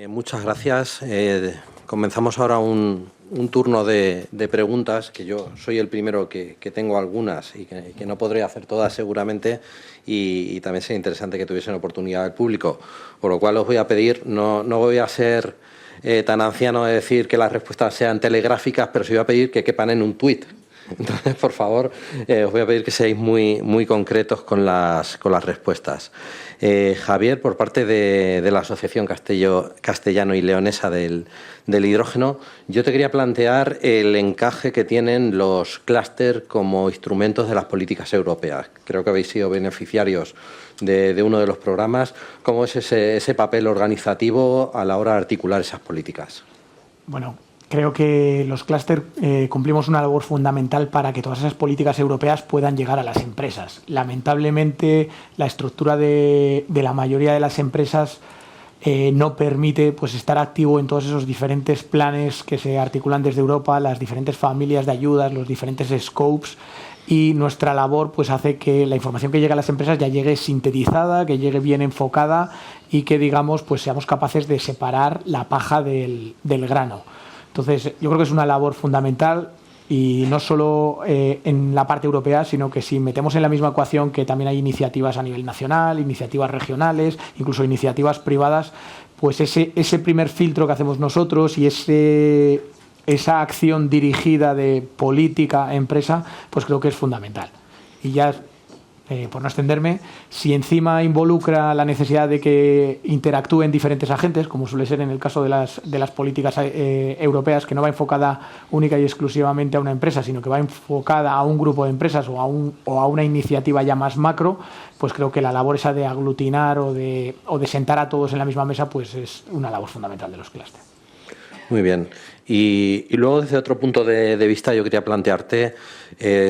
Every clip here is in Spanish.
Muchas gracias. Comenzamos ahora un turno de preguntas, que yo soy el primero que tengo algunas y que no podré hacer todas seguramente, y también sería interesante que tuviesen oportunidad el público, por lo cual os voy a pedir, no voy a ser tan anciano de decir que las respuestas sean telegráficas, pero sí voy a pedir que quepan en un tuit. Entonces, por favor, os voy a pedir que seáis muy concretos con las respuestas. Javier, por parte de la Asociación Castellano y Leonesa del Hidrógeno, yo te quería plantear el encaje que tienen los clúster como instrumentos de las políticas europeas. Creo que habéis sido beneficiarios de uno de los programas. ¿Cómo es ese papel organizativo a la hora de articular esas políticas? Bueno, creo que los clúster cumplimos una labor fundamental para que todas esas políticas europeas puedan llegar a las empresas. Lamentablemente, la estructura de la mayoría de las empresas no permite estar activo en todos esos diferentes planes que se articulan desde Europa, las diferentes familias de ayudas, los diferentes scopes, y nuestra labor hace que la información que llega a las empresas ya llegue sintetizada, que llegue bien enfocada y que seamos capaces de separar la paja del grano. Entonces, yo creo que es una labor fundamental, y no solo en la parte europea, sino que si metemos en la misma ecuación que también hay iniciativas a nivel nacional, iniciativas regionales, incluso iniciativas privadas, pues ese primer filtro que hacemos nosotros y esa acción dirigida de política empresa, pues creo que es fundamental. Y ya, por no extenderme, si encima involucra la necesidad de que interactúen diferentes agentes, como suele ser en el caso de las políticas europeas, que no va enfocada única y exclusivamente a una empresa, sino que va enfocada a un grupo de empresas o a una iniciativa ya más macro, pues creo que la labor esa de aglutinar o de sentar a todos en la misma mesa, pues es una labor fundamental de los clústeres. Muy bien. Y luego, desde otro punto de vista, yo quería plantearte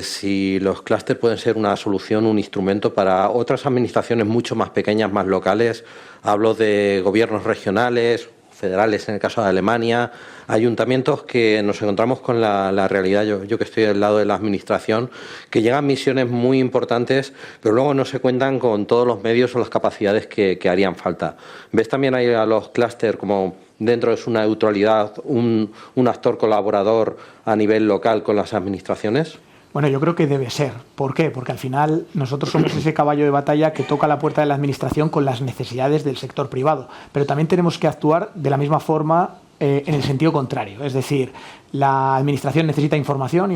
si los clústeres pueden ser una solución, un instrumento para otras administraciones mucho más pequeñas, más locales. Hablo de gobiernos regionales, federales en el caso de Alemania, ayuntamientos que nos encontramos con la realidad, yo que estoy del lado de la administración, que llegan misiones muy importantes, pero luego no se cuentan con todos los medios o las capacidades que harían falta. ¿Ves también ahí a los clústeres como, dentro de su neutralidad, un actor colaborador a nivel local con las administraciones? Bueno, yo creo que debe ser. ¿Por qué? Porque al final nosotros somos ese caballo de batalla que toca la puerta de la administración con las necesidades del sector privado. Pero también tenemos que actuar de la misma forma en el sentido contrario. Es decir, la administración necesita información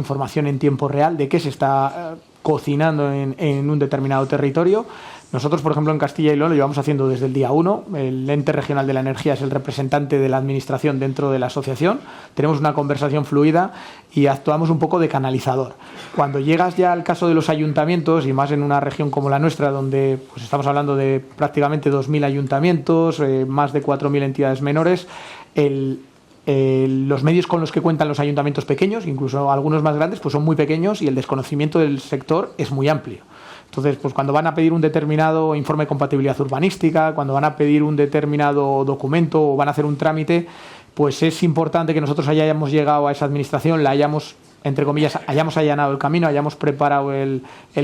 en tiempo real de qué se está cocinando en un determinado territorio. Nosotros, por ejemplo, en Castilla y León lo llevamos haciendo desde el día 1. El ente regional de la energía es el representante de la administración dentro de la asociación. Tenemos una conversación fluida y actuamos un poco de canalizador. Cuando llegas ya al caso de los ayuntamientos, y más en una región como la nuestra, donde estamos hablando de prácticamente 2.000 ayuntamientos, más de 4.000 entidades menores, los medios con los que cuentan los ayuntamientos pequeños, incluso algunos más grandes, pues son muy pequeños y el desconocimiento del sector es muy amplio. Entonces, cuando van a pedir un determinado informe de compatibilidad urbanística, cuando van a pedir un determinado documento o van a hacer un trámite, pues es importante que nosotros hayamos llegado a esa administración, la hayamos, entre comillas, hayamos allanado el camino, hayamos preparado el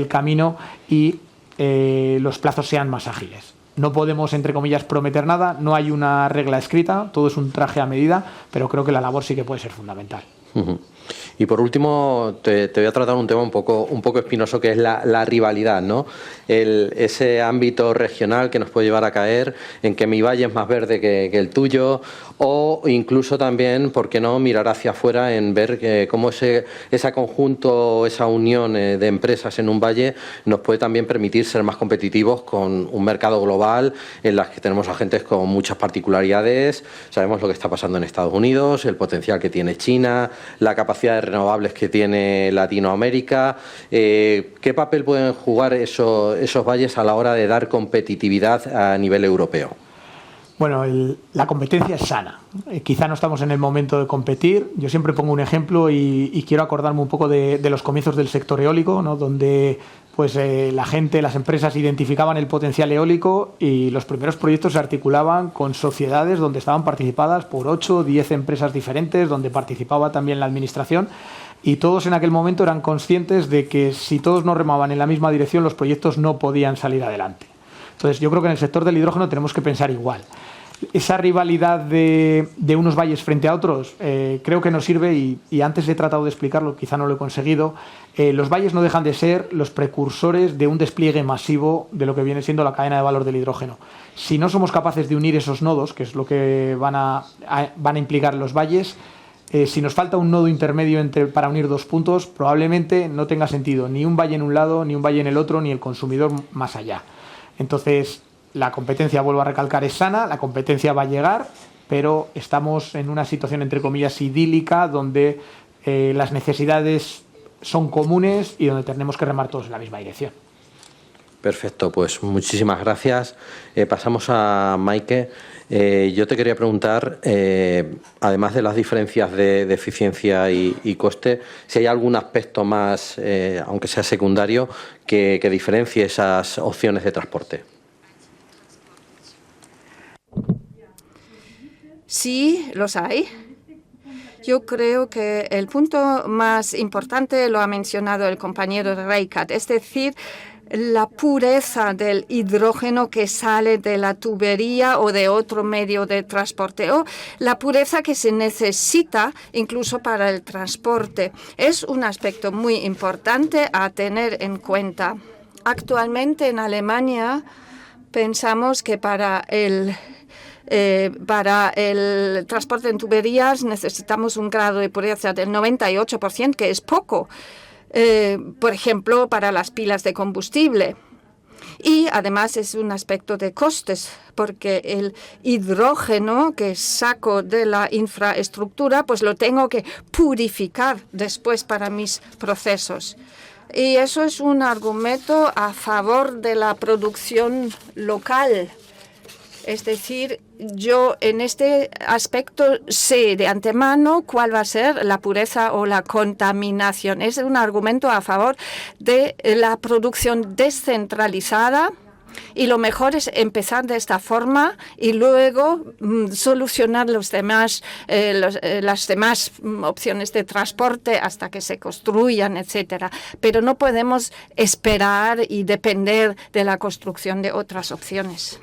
camino y los plazos sean más ágiles. No podemos, entre comillas, prometer nada, no hay una regla escrita, todo es un traje a medida, pero creo que la labor sí que puede ser fundamental. Uh-huh. Y por último, te voy a tratar un tema un poco espinoso, que es la rivalidad, ¿no? Ese ámbito regional que nos puede llevar a caer en que mi valle es más verde que el tuyo, o incluso también, ¿por qué no?, mirar hacia afuera en ver cómo ese conjunto, esa unión de empresas en un valle nos puede también permitir ser más competitivos con un mercado global en las que tenemos agentes con muchas particularidades. Sabemos lo que está pasando en Estados Unidos, el potencial que tiene China, la capacidad de renovables que tiene Latinoamérica. ¿Qué papel pueden jugar esos valles a la hora de dar competitividad a nivel europeo? Bueno, la competencia es sana. Quizá no estamos en el momento de competir. Yo siempre pongo un ejemplo y quiero acordarme un poco de los comienzos del sector eólico, ¿no?, donde la gente, las empresas identificaban el potencial eólico y los primeros proyectos se articulaban con sociedades donde estaban participadas por 8 o 10 empresas diferentes, donde participaba también la administración, y todos en aquel momento eran conscientes de que si todos no remaban en la misma dirección, los proyectos no podían salir adelante. Entonces, yo creo que en el sector del hidrógeno tenemos que pensar igual. esa rivalidad de unos valles frente a otros creo que nos sirve y antes he tratado de explicarlo, quizá no lo he conseguido. Los valles no dejan de ser los precursores de un despliegue masivo de lo que viene siendo la cadena de valor del hidrógeno. Si no somos capaces de unir esos nodos, que es lo que van a implicar los valles, si nos falta un nodo intermedio para unir dos puntos, probablemente no tenga sentido ni un valle en un lado, ni un valle en el otro, ni el consumidor más allá. Entonces, la competencia, vuelvo a recalcar, es sana, la competencia va a llegar, pero estamos en una situación, entre comillas, idílica, donde las necesidades son comunes y donde tenemos que remar todos en la misma dirección. Perfecto, pues muchísimas gracias. Pasamos a Maike. Yo te quería preguntar, además de las diferencias de eficiencia y coste, si hay algún aspecto más, aunque sea secundario, que diferencie esas opciones de transporte. Sí, los hay. Yo creo que el punto más importante lo ha mencionado el compañero Reikat, es decir, la pureza del hidrógeno que sale de la tubería o de otro medio de transporte, o la pureza que se necesita incluso para el transporte. Es un aspecto muy importante a tener en cuenta. Actualmente en Alemania pensamos que para el transporte en tuberías necesitamos un grado de pureza del 98%, que es poco. Por ejemplo, para las pilas de combustible. Y además es un aspecto de costes, porque el hidrógeno que saco de la infraestructura, pues lo tengo que purificar después para mis procesos. Y eso es un argumento a favor de la producción local. Es decir, yo en este aspecto sé de antemano cuál va a ser la pureza o la contaminación. Es un argumento a favor de la producción descentralizada y lo mejor es empezar de esta forma y luego solucionar las demás opciones de transporte hasta que se construyan, etcétera. Pero no podemos esperar y depender de la construcción de otras opciones.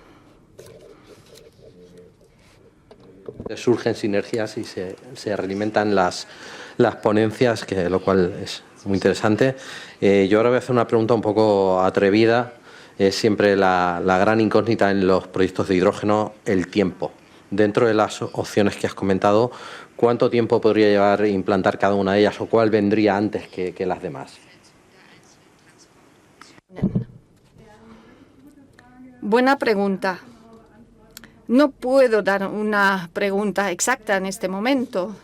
Surgen sinergias y se realimentan las ponencias, lo cual es muy interesante. Yo ahora voy a hacer una pregunta un poco atrevida. Es siempre la gran incógnita en los proyectos de hidrógeno, el tiempo. Dentro de las opciones que has comentado, ¿cuánto tiempo podría llevar implantar cada una de ellas o cuál vendría antes que las demás? Buena pregunta. No puedo dar una pregunta exacta en este momento.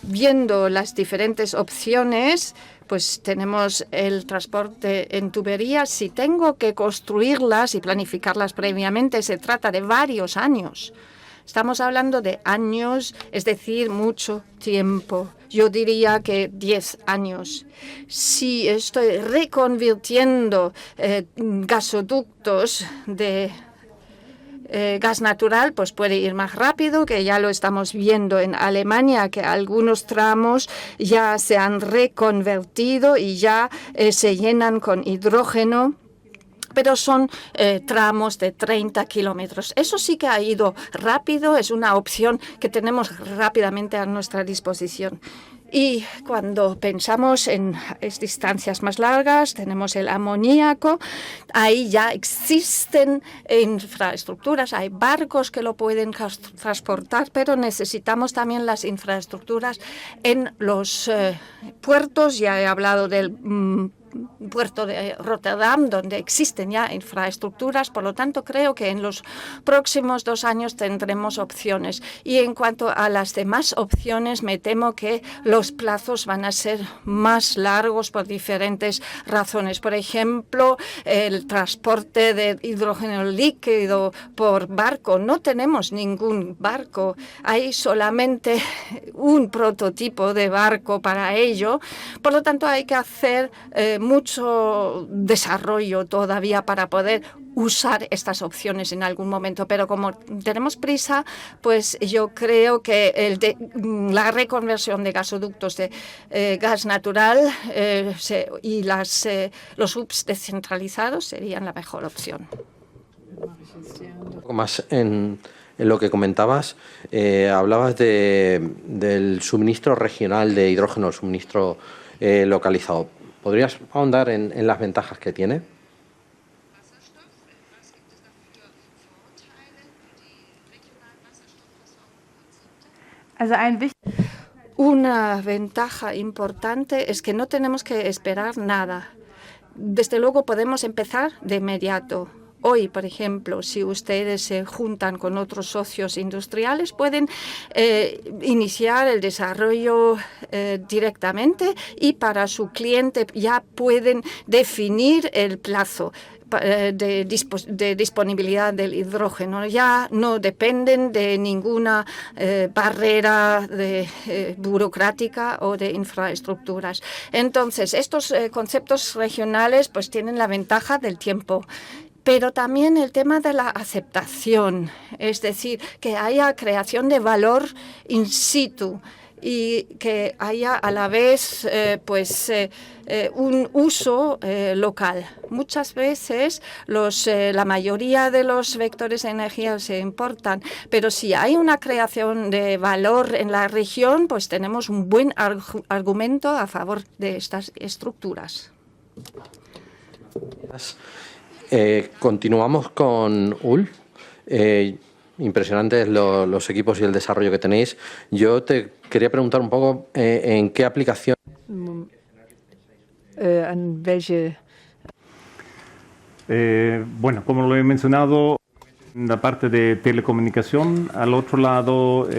Viendo las diferentes opciones, pues tenemos el transporte en tuberías. Si tengo que construirlas y planificarlas previamente, se trata de varios años. Estamos hablando de años, es decir, mucho tiempo. Yo diría que 10 años. Si estoy reconvirtiendo gasoductos de gas natural, pues puede ir más rápido, que ya lo estamos viendo en Alemania, que algunos tramos ya se han reconvertido y ya se llenan con hidrógeno, pero son tramos de 30 kilómetros. Eso sí que ha ido rápido, es una opción que tenemos rápidamente a nuestra disposición. Y cuando pensamos en distancias más largas, tenemos el amoníaco. Ahí ya existen infraestructuras, hay barcos que lo pueden transportar, pero necesitamos también las infraestructuras en los puertos. Ya he hablado del puerto de Rotterdam, donde existen ya infraestructuras. Por lo tanto, creo que en los próximos 2 años tendremos opciones. Y en cuanto a las demás opciones, me temo que los plazos van a ser más largos por diferentes razones. Por ejemplo, el transporte de hidrógeno líquido por barco. No tenemos ningún barco. Hay solamente un prototipo de barco para ello. Por lo tanto, hay que hacer mucho desarrollo todavía para poder usar estas opciones en algún momento, pero como tenemos prisa, pues yo creo que la reconversión de gasoductos de gas natural y los hubs descentralizados serían la mejor opción. Un poco más en en lo que comentabas, hablabas del suministro regional de hidrógeno, el suministro localizado. ¿Podrías ahondar en las ventajas que tiene? Una ventaja importante es que no tenemos que esperar nada. Desde luego podemos empezar de inmediato. Hoy, por ejemplo, si ustedes se juntan con otros socios industriales, pueden iniciar el desarrollo directamente y para su cliente ya pueden definir el plazo de disponibilidad del hidrógeno. Ya no dependen de ninguna barrera burocrática o de infraestructuras. Entonces, estos conceptos regionales pues tienen la ventaja del tiempo. Pero también el tema de la aceptación, es decir, que haya creación de valor in situ y que haya a la vez un uso local. Muchas veces la mayoría de los vectores de energía se importan, pero si hay una creación de valor en la región, pues tenemos un buen argumento a favor de estas estructuras. Continuamos con Ulf. Impresionantes los equipos y el desarrollo que tenéis. Yo te quería preguntar un poco en qué aplicación. Bueno, como lo he mencionado, en la parte de telecomunicación, al otro lado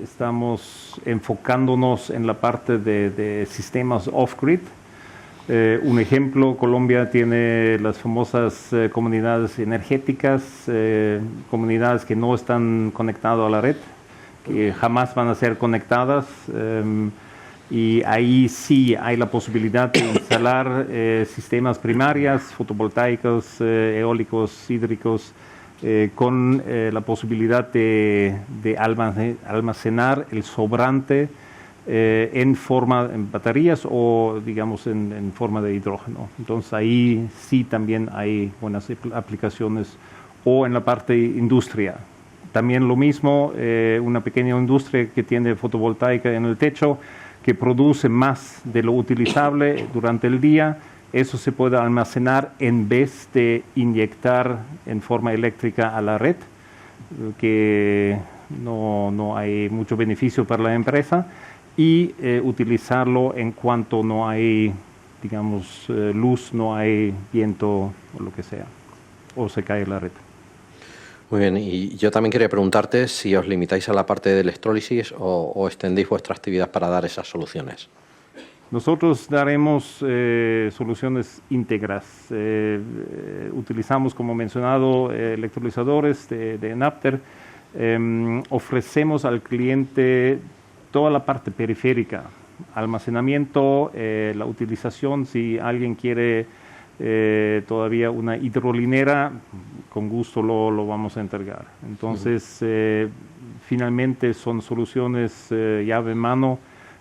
estamos enfocándonos en la parte de sistemas off-grid. Un ejemplo, Colombia tiene las famosas comunidades energéticas, comunidades que no están conectadas a la red, que jamás van a ser conectadas, y ahí sí hay la posibilidad de instalar sistemas primarios, fotovoltaicos, eólicos, hídricos, con la posibilidad de almacenar el sobrante en baterías o digamos en forma de hidrógeno. Entonces ahí sí también hay buenas aplicaciones, o en la parte industria. También lo mismo, una pequeña industria que tiene fotovoltaica en el techo, que produce más de lo utilizable durante el día, eso se puede almacenar en vez de inyectar en forma eléctrica a la red, que no hay mucho beneficio para la empresa, y utilizarlo en cuanto no hay, digamos, luz, no hay viento o lo que sea, o se cae la red. Muy bien, y yo también quería preguntarte si os limitáis a la parte de electrólisis o extendéis vuestra actividad para dar esas soluciones. Nosotros daremos soluciones íntegras. Utilizamos, como mencionado, electrolizadores de Napter. Ofrecemos al cliente toda la parte periférica, almacenamiento, la utilización. Si alguien quiere todavía una hidrolinera, con gusto lo vamos a entregar. Entonces, finalmente son soluciones llave en mano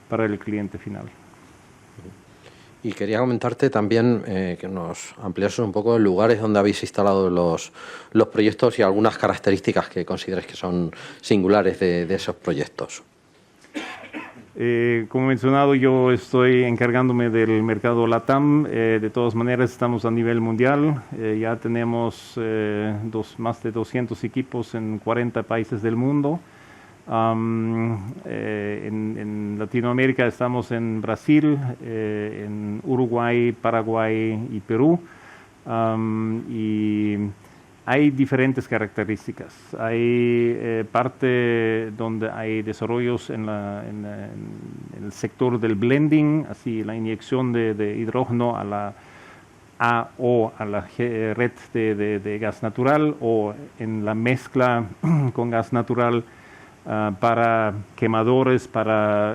para el cliente final. Y quería comentarte también que nos ampliases un poco lugares donde habéis instalado los proyectos y algunas características que consideres que son singulares de esos proyectos. Como mencionado, yo estoy encargándome del mercado LATAM. De todas maneras, estamos a nivel mundial. Ya tenemos más de 200 equipos en 40 países del mundo. En Latinoamérica estamos en Brasil, en Uruguay, Paraguay y Perú. Y hay diferentes características. Hay parte donde hay desarrollos en el sector del blending, así la inyección de hidrógeno a la red de gas natural, o en la mezcla con gas natural para quemadores, para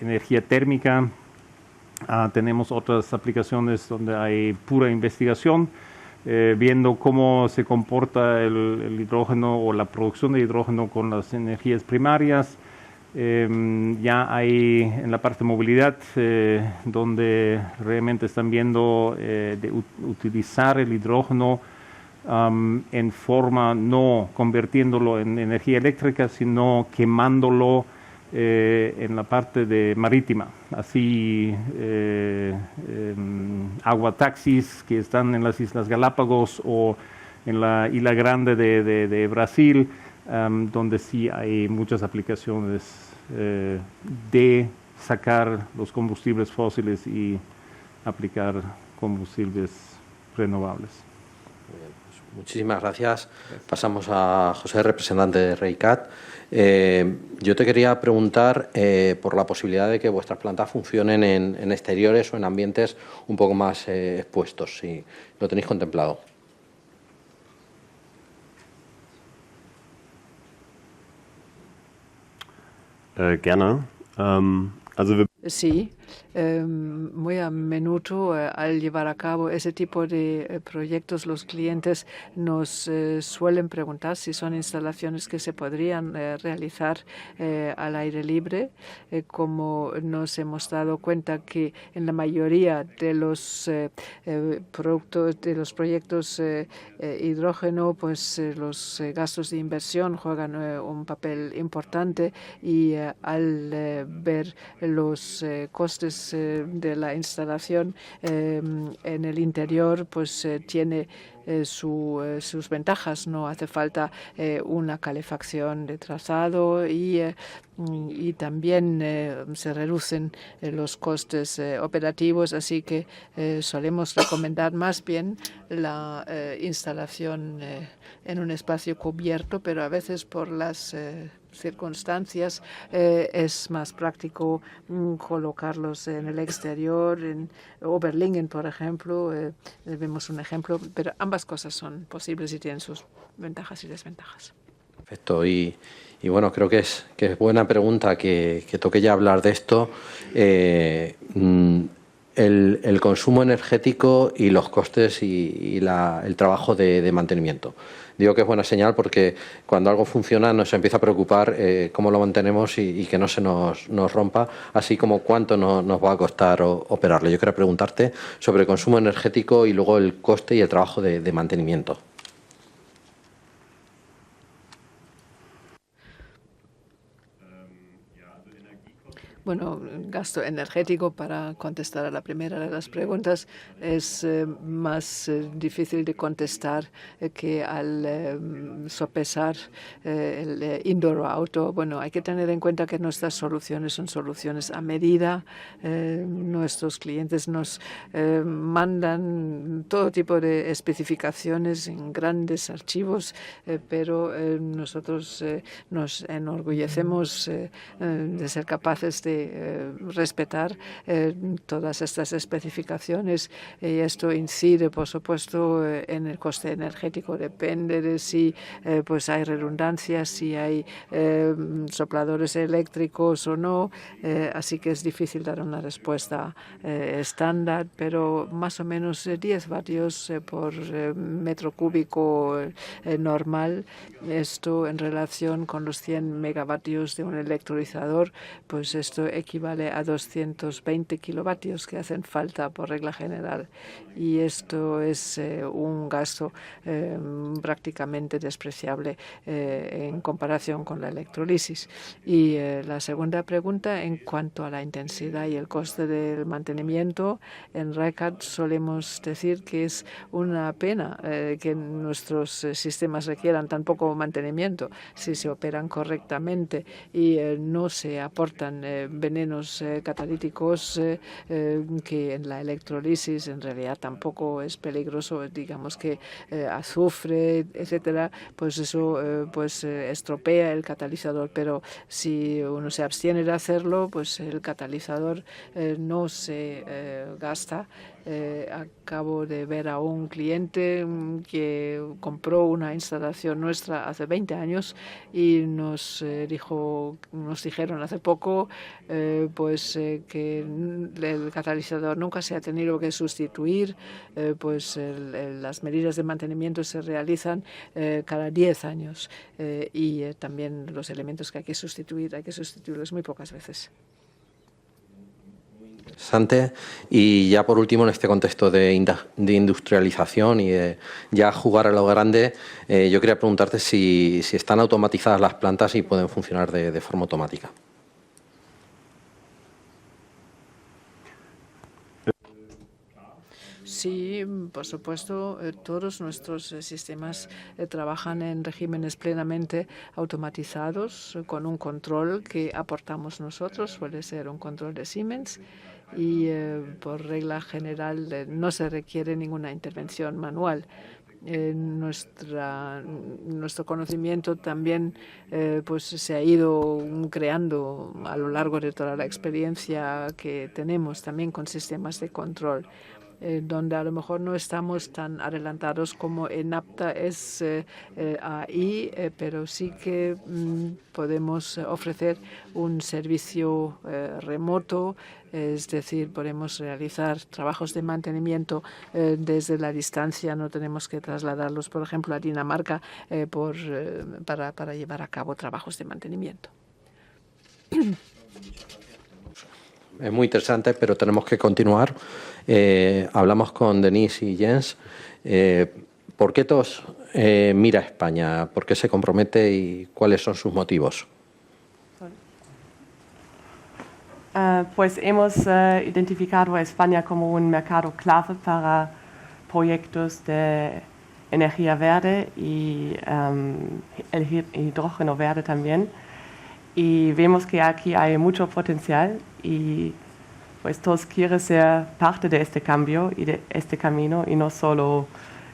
energía térmica. Tenemos otras aplicaciones donde hay pura investigación, viendo cómo se comporta el hidrógeno o la producción de hidrógeno con las energías primarias. Ya hay en la parte de movilidad, donde realmente están viendo de utilizar el hidrógeno en forma no convirtiéndolo en energía eléctrica, sino quemándolo en la parte marítima. Así aguataxis que están en las Islas Galápagos o en la Isla Grande de Brasil, donde sí hay muchas aplicaciones de sacar los combustibles fósiles y aplicar combustibles renovables. Muy bien, pues muchísimas gracias. Pasamos a José, representante de REICAT. Yo te quería preguntar por la posibilidad de que vuestras plantas funcionen en exteriores o en ambientes un poco más expuestos, si lo tenéis contemplado. Gerne. Sí, muy a menudo al llevar a cabo ese tipo de proyectos, los clientes nos suelen preguntar si son instalaciones que se podrían realizar al aire libre. Como nos hemos dado cuenta que en la mayoría de los productos, de los proyectos hidrógeno, pues los gastos de inversión juegan un papel importante y al ver los costes de la instalación en el interior, pues tiene sus ventajas. No hace falta una calefacción de trazado y también se reducen los costes operativos, así que solemos recomendar más bien la instalación en un espacio cubierto, pero a veces por las circunstancias es más práctico colocarlos en el exterior. En Oberlingen, por ejemplo, vemos un ejemplo, pero ambas cosas son posibles y tienen sus ventajas y desventajas. Perfecto. Y bueno, creo que es buena pregunta que toque ya hablar de esto. El consumo energético y los costes y el trabajo de mantenimiento. Digo que es buena señal porque cuando algo funciona nos empieza a preocupar cómo lo mantenemos y que no se nos rompa, así como cuánto nos va a costar operarlo. Yo quería preguntarte sobre el consumo energético y luego el coste y el trabajo de mantenimiento. Bueno, gasto energético, para contestar a la primera de las preguntas, es más difícil de contestar que al sopesar el indoor o outdoor. Bueno, hay que tener en cuenta que nuestras soluciones son soluciones a medida. Nuestros clientes nos mandan todo tipo de especificaciones en grandes archivos, pero nosotros nos enorgullecemos de ser capaces de respetar todas estas especificaciones, y esto incide, por supuesto, en el coste energético. Depende de si pues hay redundancias, si hay sopladores eléctricos o no, así que es difícil dar una respuesta estándar, pero más o menos 10 vatios por metro cúbico normal. Esto en relación con los 100 megavatios de un electrolizador, pues esto equivale a 220 kilovatios que hacen falta por regla general, y esto es un gasto prácticamente despreciable en comparación con la electrolisis. Y la segunda pregunta, en cuanto a la intensidad y el coste del mantenimiento, en REICAT solemos decir que es una pena que nuestros sistemas requieran tan poco mantenimiento si se operan correctamente y no se aportan venenos catalíticos, que en la electrolisis en realidad tampoco es peligroso. Digamos que azufre, etcétera, pues eso estropea el catalizador, pero si uno se abstiene de hacerlo, pues el catalizador no se gasta. Acabo de ver a un cliente que compró una instalación nuestra hace 20 años y nos dijeron hace poco que el catalizador nunca se ha tenido que sustituir, las medidas de mantenimiento se realizan cada 10 años y también los elementos que hay que sustituirlos muy pocas veces. interesante. Y ya por último, en este contexto de industrialización y de ya jugar a lo grande, yo quería preguntarte si están automatizadas las plantas y pueden funcionar de forma automática. Sí, por supuesto, todos nuestros sistemas trabajan en regímenes plenamente automatizados con un control que aportamos nosotros, suele ser un control de Siemens y por regla general no se requiere ninguna intervención manual. Nuestro conocimiento también pues se ha ido creando a lo largo de toda la experiencia que tenemos también con sistemas de control. Donde a lo mejor no estamos tan adelantados como en NAPTA es ahí, pero sí que podemos ofrecer un servicio remoto, es decir, podemos realizar trabajos de mantenimiento desde la distancia, no tenemos que trasladarlos, por ejemplo, a Dinamarca para llevar a cabo trabajos de mantenimiento. Es muy interesante, pero tenemos que continuar. Hablamos con Denise y Jens. ¿Por qué TOS mira a España? ¿Por qué se compromete y cuáles son sus motivos? Pues hemos identificado a España como un mercado clave para proyectos de energía verde y el hidrógeno verde también. Y vemos que aquí hay mucho potencial y pues todos quieren ser parte de este cambio y de este camino y no solo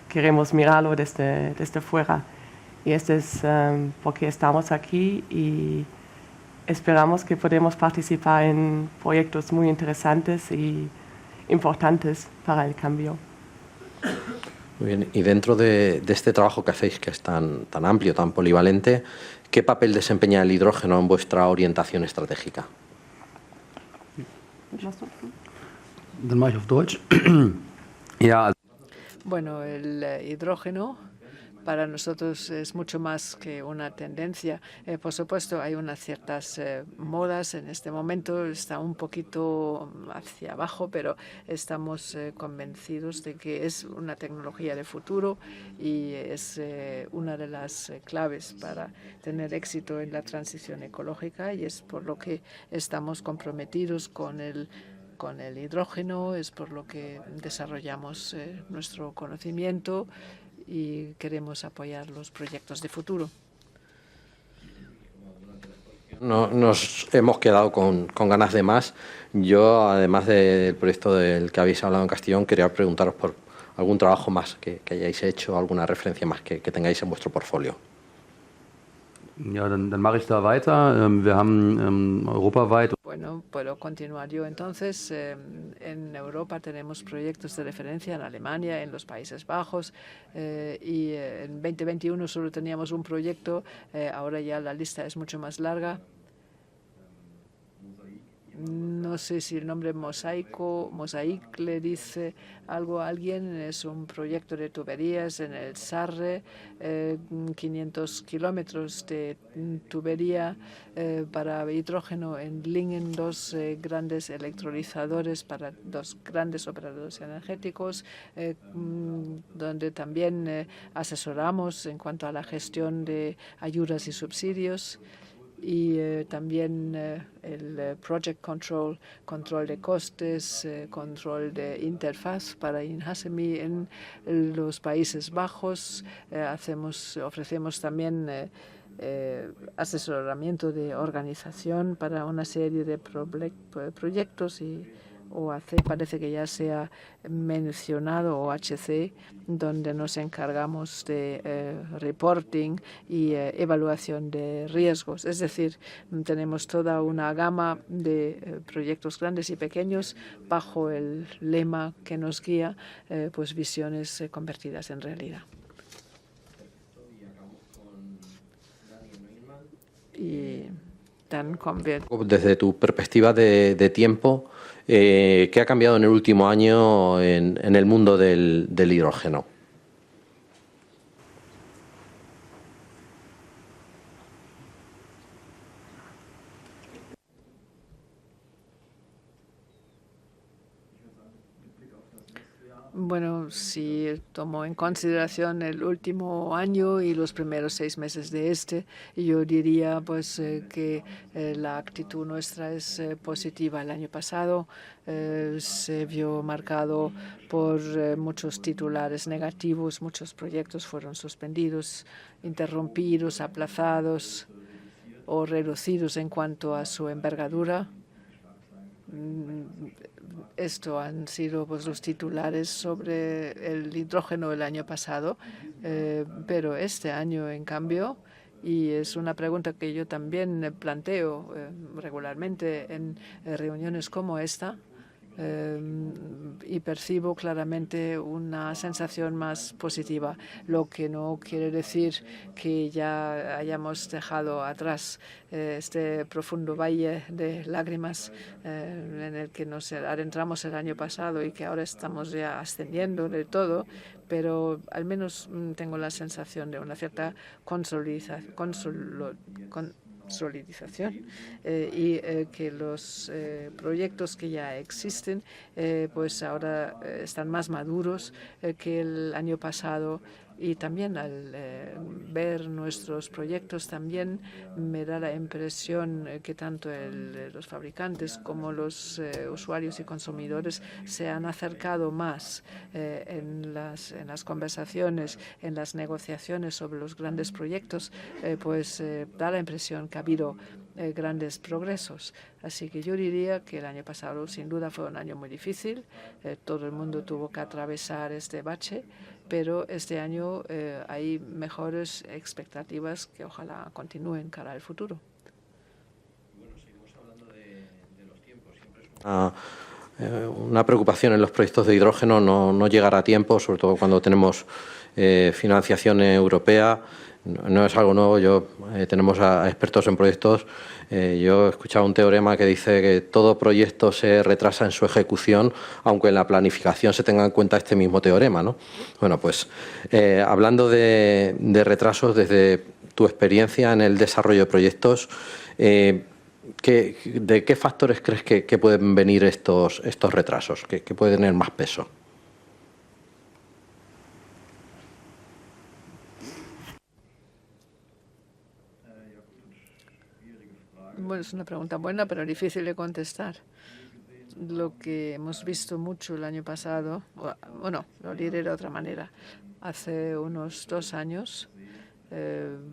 queremos mirarlo desde fuera. Y esto es porque estamos aquí y esperamos que podamos participar en proyectos muy interesantes y importantes para el cambio. Muy bien. Y dentro de este trabajo que hacéis, que es tan amplio, tan polivalente, ¿qué papel desempeña el hidrógeno en vuestra orientación estratégica? Dann mache ich auf Deutsch. Ja. Bueno, el hidrógeno para nosotros es mucho más que una tendencia. Por supuesto, hay unas ciertas modas en este momento, está un poquito hacia abajo, pero estamos convencidos de que es una tecnología de futuro y es una de las claves para tener éxito en la transición ecológica y es por lo que estamos comprometidos con el hidrógeno, es por lo que desarrollamos nuestro conocimiento y queremos apoyar los proyectos de futuro. Nos hemos quedado con ganas de más. Yo, además del proyecto del que habéis hablado en Castellón, quería preguntaros por algún trabajo más que hayáis hecho, alguna referencia más que tengáis en vuestro portfolio. Ja, dann mache ich da weiter. Wir haben europaweit. Bueno, puedo continuar yo entonces. En Europa tenemos proyectos de referencia en Alemania, en los Países Bajos y en 2021 solo teníamos un proyecto. Ahora ya la lista es mucho más larga. No sé si el nombre Mosaic le dice algo a alguien. Es un proyecto de tuberías en el Sarre, 500 kilómetros de tubería para hidrógeno en Lingen, dos grandes electrolizadores para dos grandes operadores energéticos, donde también asesoramos en cuanto a la gestión de ayudas y subsidios. Y también el project control de costes, control de interfaz para Inhasemi en los Países Bajos. Ofrecemos también asesoramiento de organización para una serie de proyectos y OAC parece que ya se ha mencionado, OHC, donde nos encargamos de reporting y evaluación de riesgos. Es decir, tenemos toda una gama de proyectos grandes y pequeños bajo el lema que nos guía, pues visiones convertidas en realidad. Y tan desde tu perspectiva de tiempo, ¿qué ha cambiado en el último año en el mundo del hidrógeno? Bueno, si tomo en consideración el último año y los primeros 6 meses de yo diría pues que la actitud nuestra es positiva. El año pasado se vio marcado por muchos titulares negativos, muchos proyectos fueron suspendidos, interrumpidos, aplazados o reducidos en cuanto a su envergadura. Esto han sido pues, los titulares sobre el hidrógeno el año pasado, pero este año, en cambio, y es una pregunta que yo también planteo regularmente en reuniones como esta, y percibo claramente una sensación más positiva, lo que no quiere decir que ya hayamos dejado atrás este profundo valle de lágrimas en el que nos adentramos el año pasado y que ahora estamos ya ascendiendo del todo, pero al menos tengo la sensación de una cierta consolidación y que los proyectos que ya existen pues ahora están más maduros que el año pasado, y también al ver nuestros proyectos también me da la impresión que tanto los fabricantes como los usuarios y consumidores se han acercado más en las conversaciones, en las negociaciones sobre los grandes proyectos, pues da la impresión que ha habido grandes progresos. Así que yo diría que el año pasado sin duda fue un año muy difícil, todo el mundo tuvo que atravesar este bache, pero este año hay mejores expectativas que ojalá continúen cara al futuro. Bueno, seguimos hablando de los tiempos. Siempre es una preocupación en los proyectos de hidrógeno no llegar a tiempo, sobre todo cuando tenemos financiación europea. No es algo nuevo. Tenemos a expertos en proyectos. Yo he escuchado un teorema que dice que todo proyecto se retrasa en su ejecución, aunque en la planificación se tenga en cuenta este mismo teorema, ¿no? Bueno, pues hablando de retrasos, desde tu experiencia en el desarrollo de proyectos, ¿de qué factores crees que pueden venir estos retrasos, que pueden tener más peso? Bueno, es una pregunta buena, pero difícil de contestar. Lo que hemos visto mucho el año pasado, bueno, lo diré de otra manera. Hace unos 2 años,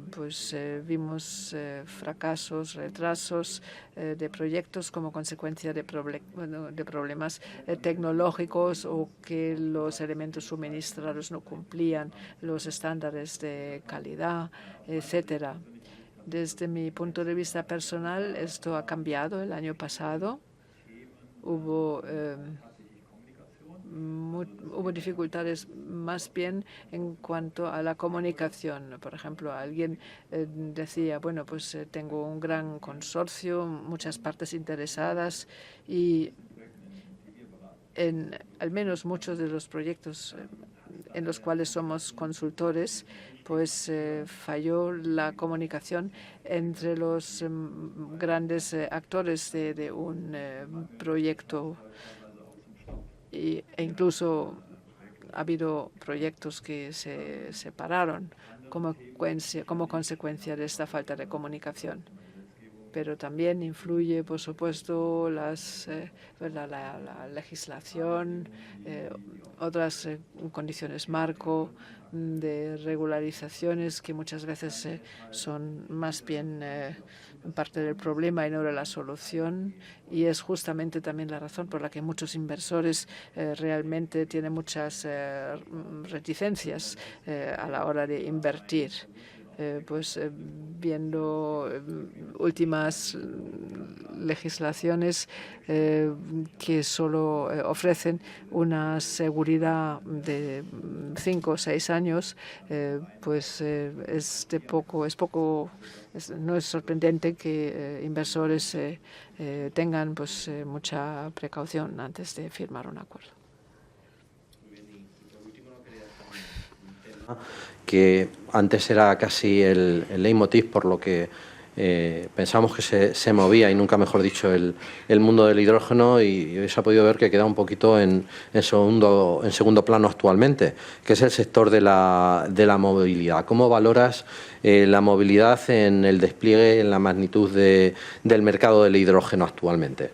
pues vimos fracasos, retrasos de proyectos como consecuencia de problemas tecnológicos, o que los elementos suministrados no cumplían los estándares de calidad, etcétera. Desde mi punto de vista personal, esto ha cambiado el año pasado. Hubo dificultades más bien en cuanto a la comunicación. Por ejemplo, alguien decía, bueno, pues tengo un gran consorcio, muchas partes interesadas, y en al menos muchos de los proyectos en los cuales somos consultores, pues falló la comunicación entre los grandes actores de un proyecto, e incluso ha habido proyectos que se separaron como consecuencia de esta falta de comunicación. Pero también influye, por supuesto, la legislación, otras condiciones marco de regularizaciones que muchas veces son más bien parte del problema y no de la solución. Y es justamente también la razón por la que muchos inversores realmente tienen muchas reticencias a la hora de invertir. Pues viendo últimas legislaciones que solo ofrecen una seguridad de 5 o 6 años, pues no es sorprendente que inversores tengan pues mucha precaución antes de firmar un acuerdo. Que antes era casi el leitmotiv por lo que pensamos que se movía, y nunca mejor dicho, el mundo del hidrógeno, y hoy se ha podido ver que queda un poquito en segundo plano actualmente, que es el sector de la movilidad. ¿Cómo valoras la movilidad en el despliegue, en la magnitud del mercado del hidrógeno actualmente?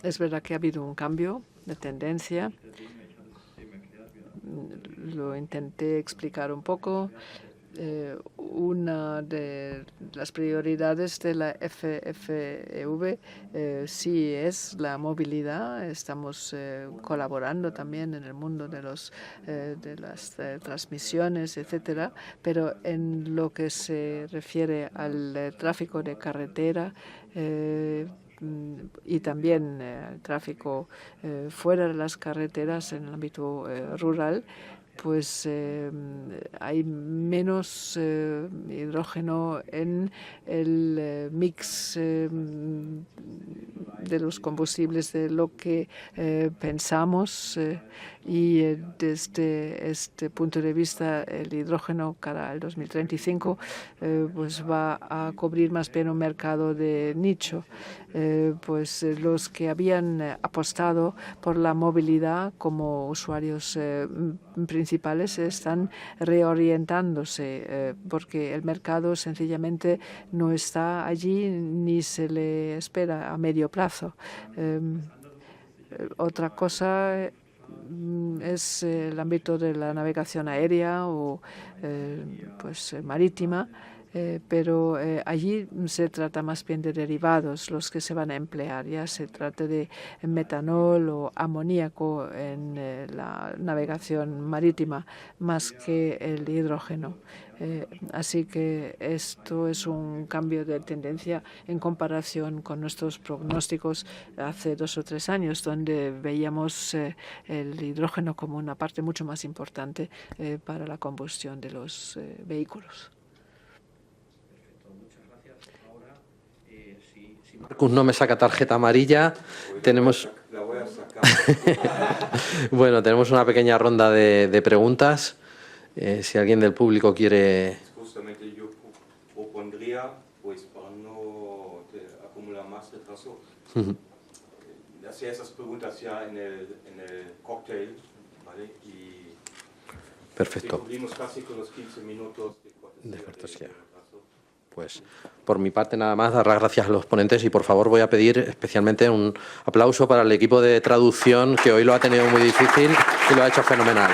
Es verdad que ha habido un cambio de tendencia. Lo intenté explicar un poco. Una de las prioridades de la FFEV sí es la movilidad. Estamos colaborando también en el mundo de las transmisiones, etcétera. Pero en lo que se refiere al tráfico de carretera, y también el tráfico fuera de las carreteras en el ámbito rural, pues hay menos hidrógeno en el mix de los combustibles de lo que pensamos, y desde este punto de vista el hidrógeno cara al 2035 pues va a cubrir más bien un mercado de nicho. Pues los que habían apostado por la movilidad como usuarios principales están reorientándose porque el mercado sencillamente no está allí ni se le espera a medio plazo. Otra cosa es el ámbito de la navegación aérea o pues marítima. Pero allí se trata más bien de derivados los que se van a emplear, ya se trate de metanol o amoníaco en la navegación marítima más que el hidrógeno. Así que esto es un cambio de tendencia en comparación con nuestros pronósticos hace 2 o 3 años, donde veíamos el hidrógeno como una parte mucho más importante para la combustión de los vehículos. Marcus no me saca tarjeta amarilla. Tenemos... La voy a sacar. Bueno, tenemos una pequeña ronda de preguntas. Si alguien del público quiere... Justamente yo propondría, pues para no acumular más retraso, hacer esas preguntas ya en el cóctel, ¿vale? Y perfecto. cumplimos casi con los 15 minutos de cortesía. Pues por mi parte nada más, dar las gracias a los ponentes y por favor voy a pedir especialmente un aplauso para el equipo de traducción que hoy lo ha tenido muy difícil y lo ha hecho fenomenal.